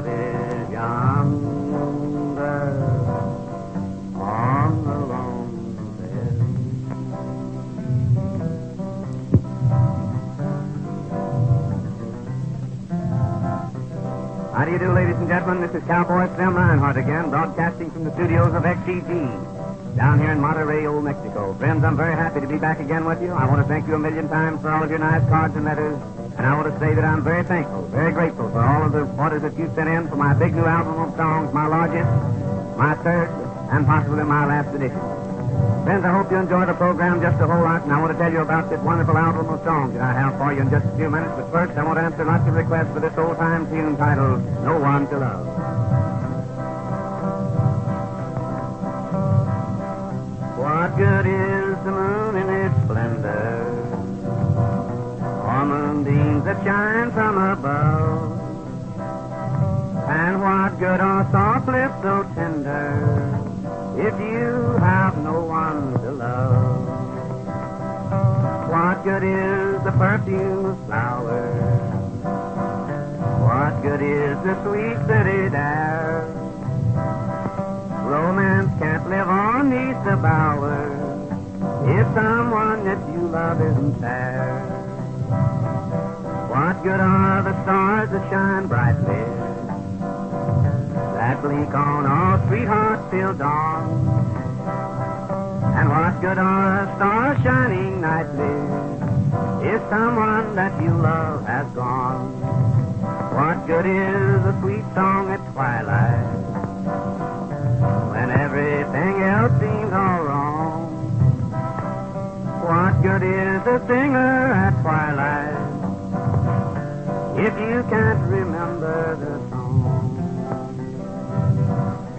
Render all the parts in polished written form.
love is yonder on the lone prairie. How do you do, ladies and gentlemen? This is Cowboy Slim Rinehart again, broadcasting from the studios of XEG down here in Monterrey, Old Mexico. Friends, I'm very happy to be back again with you. I want to thank you a million times for all of your nice cards and letters. And I want to say that I'm very thankful, very grateful for all of the orders that you sent in for my big new album of songs, my largest, my third, and possibly my last edition. Friends, I hope you enjoy the program just a whole lot, and I want to tell you about this wonderful album of songs that I have for you in just a few minutes. But first, I want to answer lots of requests for this old-time tune titled, No One to Love. What good is the moon in its splendor, or moonbeams that shine from above? And what good are soft lips so tender if you have no one to love? What good is the perfume of flowers? What good is the sweet city air? Romance can't live on these the bowers if someone that you love isn't there. What good are the stars that shine brightly, that blink on all sweethearts till dawn? And what good are stars shining nightly if someone that you love has gone? What good is a sweet song at twilight when everything else seems all wrong? What good is a singer at twilight if you can't remember the song?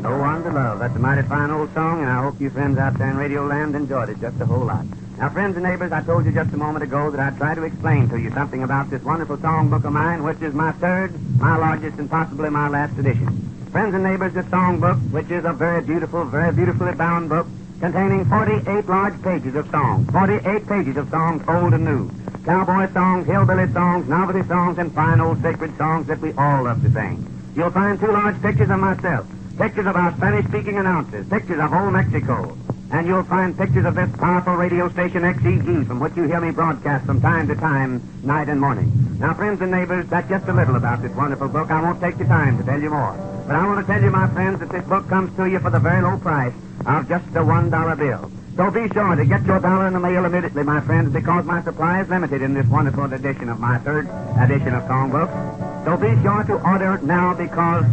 No One to Love. That's a mighty fine old song, and I hope you friends out there in Radio Land enjoyed it just a whole lot. Now, friends and neighbors, I told you just a moment ago that I'd try to explain to you something about this wonderful songbook of mine, which is my third, my largest, and possibly my last edition. Friends and neighbors, this songbook, which is a very beautifully bound book, containing 48 large pages of songs, 48 pages of songs, old and new. Cowboy songs, hillbilly songs, novelty songs, and fine old sacred songs that we all love to sing. You'll find 2 large pictures of myself, pictures of our Spanish-speaking announcers, pictures of old Mexico, and you'll find pictures of this powerful radio station XEG, from which you hear me broadcast from time to time, night and morning. Now, friends and neighbors, that's just a little about this wonderful book. I won't take the time to tell you more. But I want to tell you, my friends, that this book comes to you for the very low price of just a $1 bill. So be sure to get your dollar in the mail immediately, my friends, because my supply is limited in this wonderful edition of my third edition of songbooks. So be sure to order it now, because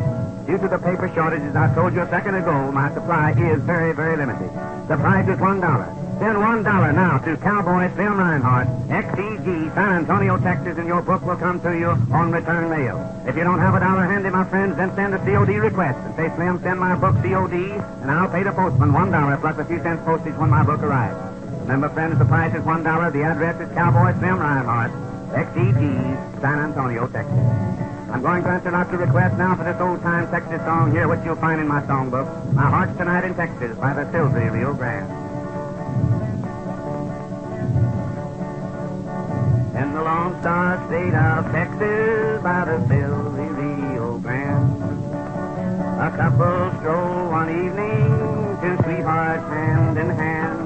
due to the paper shortages I told you a second ago, my supply is very, very limited. The price is $1. Send $1 now to Cowboy Slim Rinehart, XEG, San Antonio, Texas, and your book will come to you on return mail. If you don't have a dollar handy, my friends, then send a COD request and say, Slim, send my book COD, and I'll pay the postman $1 plus a few cents postage when my book arrives. Remember, friends, the price is $1. The address is Cowboy Slim Rinehart, XEG, San Antonio, Texas. I'm going to answer lots of requests now for this old-time Texas song here, which you'll find in my songbook, My Heart's Tonight in Texas, by the Silvery Rio Grande. In the Lone Star State of Texas, by the Silvery Rio Grande, a couple strolled one evening, 2 sweethearts hand in hand.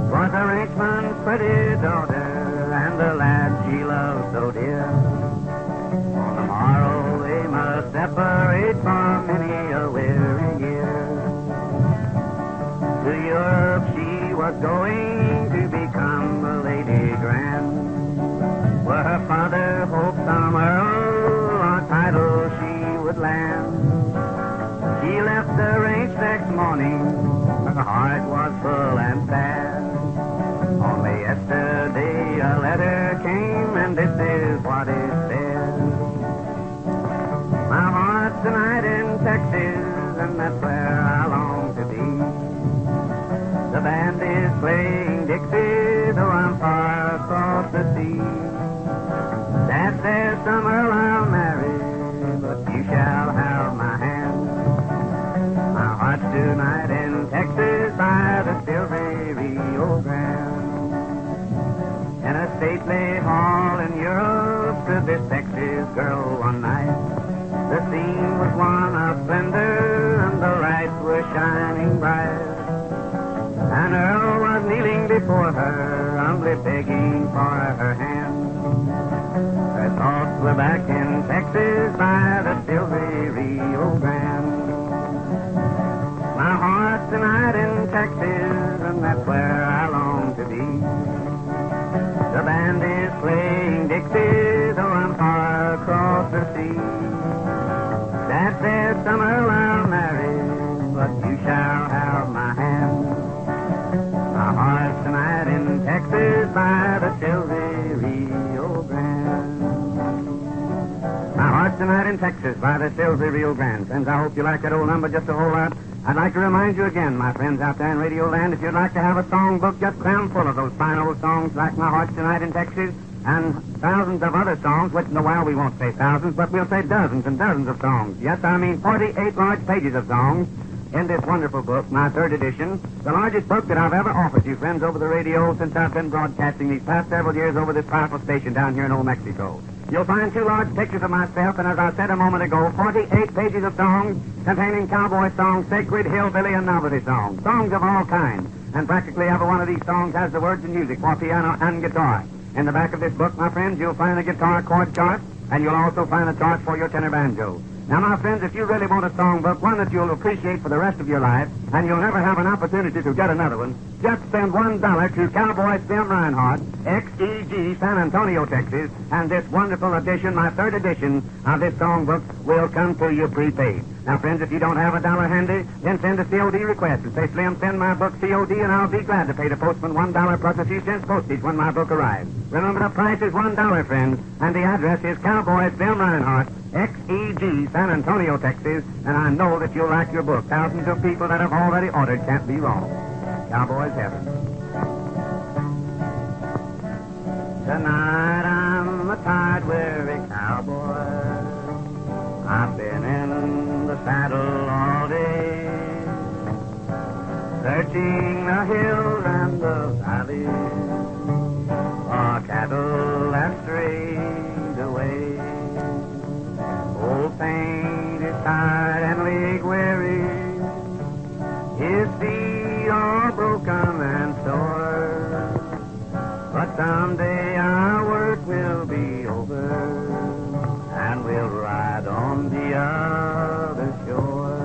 'Twas a ranchman's pretty daughter, and the lad she loved so dear. On the morrow they must separate for many a weary year. To Europe she was going to become a lady grand, where her father hoped some earl or title she would land. She left the ranch next morning, her heart was full and sad. Only yesterday a letter came, and this is what it said. My heart's tonight in Texas, and that's where I long to be. The band is playing Dixie, though I'm far across the sea. Dad says some earl I'll marry, but you shall have my hand. My heart's tonight in Texas, by the Silvery Rio Grande. In a stately hall in Europe stood this Texas girl one night. The scene was one of splendor, and the lights were shining bright. And Earl was kneeling before her, humbly begging for her hand. Her thoughts were back in Texas by the silvery Rio Grande. My heart's tonight in Texas, and that's where I long to be. The band is playing Dixie, though I'm far across the sea. That says summer I'll marry, but you shall have my hand. My heart's tonight in Texas by the silvery Rio Grande. My heart's tonight in Texas by the silvery Rio Grande. Friends, I hope you like that old number just a whole lot. I'd like to remind you again, my friends out there in Radio Land, if you'd like to have a songbook just crammed full of those fine old songs like My Heart's Tonight in Texas and thousands of other songs, which in a while we won't say thousands, but we'll say dozens and dozens of songs. Yes, I mean 48 large pages of songs in this wonderful book, my third edition, the largest book that I've ever offered you, friends, over the radio since I've been broadcasting these past several years over this powerful station down here in Old Mexico. You'll find 2 large pictures of myself, and as I said a moment ago, 48 pages of songs containing cowboy songs, sacred, hillbilly, and novelty songs. Songs of all kinds. And practically every one of these songs has the words and music for piano and guitar. In the back of this book, my friends, you'll find a guitar chord chart, and you'll also find a chart for your tenor banjo. Now, my friends, if you really want a songbook, one that you'll appreciate for the rest of your life, and you'll never have an opportunity to get another one, just send $1 to Cowboy Jimmie Rodgers, XEG, San Antonio, Texas, and this wonderful edition, my third edition of this songbook, will come to you prepaid. Now, friends, if you don't have $1 handy, then send a COD request and say, Slim, send my book COD, and I'll be glad to pay the postman $1 plus a few cents postage when my book arrives. Remember, the price is $1, friends, and the address is Cowboy Jimmie Rodgers, XEG, San Antonio, Texas, and I know that you'll like your book. Thousands of people that have already ordered can't be wrong. Cowboys heaven. Tonight I'm a tired, weary cowboy. I've been in the saddle all day, searching the hills and the valleys for cattle that strayed away. Old Paint is tired and leg weary, his feet are broken and sore, but someday our work will be over, and we'll ride on the other shore.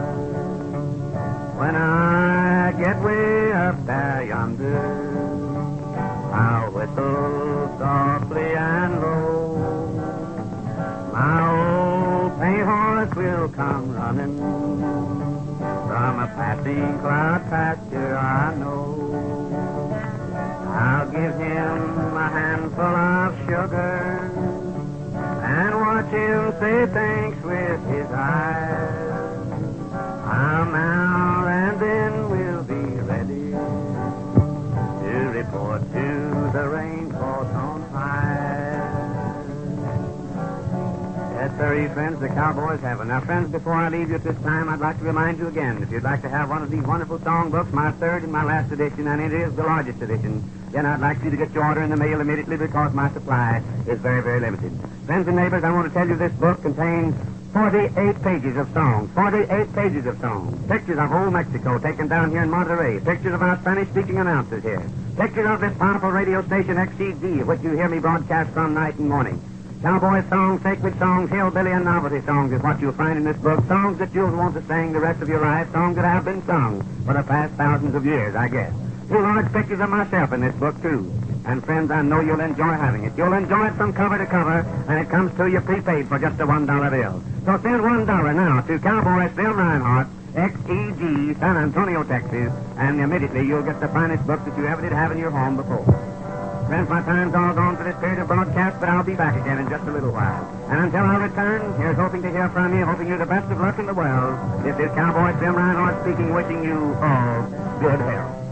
When I get way up there yonder, I'll whistle softly and low. My old paint horse will come running from a passing cloud pasture, I know. I'll give him a handful of sugar and watch him say thanks with his eyes. I'll mount and then we'll be ready to report to the rainforest on high. Yes, sir, friends, the Cowboys heaven. Now, friends, before I leave you at this time, I'd like to remind you again, if you'd like to have one of these wonderful songbooks, my third and my last edition, and it is the largest edition, then I'd like you to get your order in the mail immediately because my supply is very, very limited. Friends and neighbors, I want to tell you this book contains 48 pages of songs. 48 pages of songs. Pictures of old Mexico taken down here in Monterey. Pictures of our Spanish-speaking announcers here. Pictures of this powerful radio station XCG, which you hear me broadcast from night and morning. Cowboy songs, sacred songs, hillbilly and novelty songs is what you'll find in this book. Songs that you'll want to sing the rest of your life. Songs that have been sung for the past thousands of years, I guess. 2 large pictures of myself in this book, too. And, friends, I know you'll enjoy having it. You'll enjoy it from cover to cover, and it comes to you prepaid for just a $1 bill. So send $1 now to Cowboy Jimmie Rodgers, XEG, San Antonio, Texas, and immediately you'll get the finest book that you ever did have in your home before. Friends, my time's all gone for this period of broadcast, but I'll be back again in just a little while. And until I return, here's hoping to hear from you, hoping you the best of luck in the world. This is Cowboy Jimmie Rodgers speaking, wishing you all good health.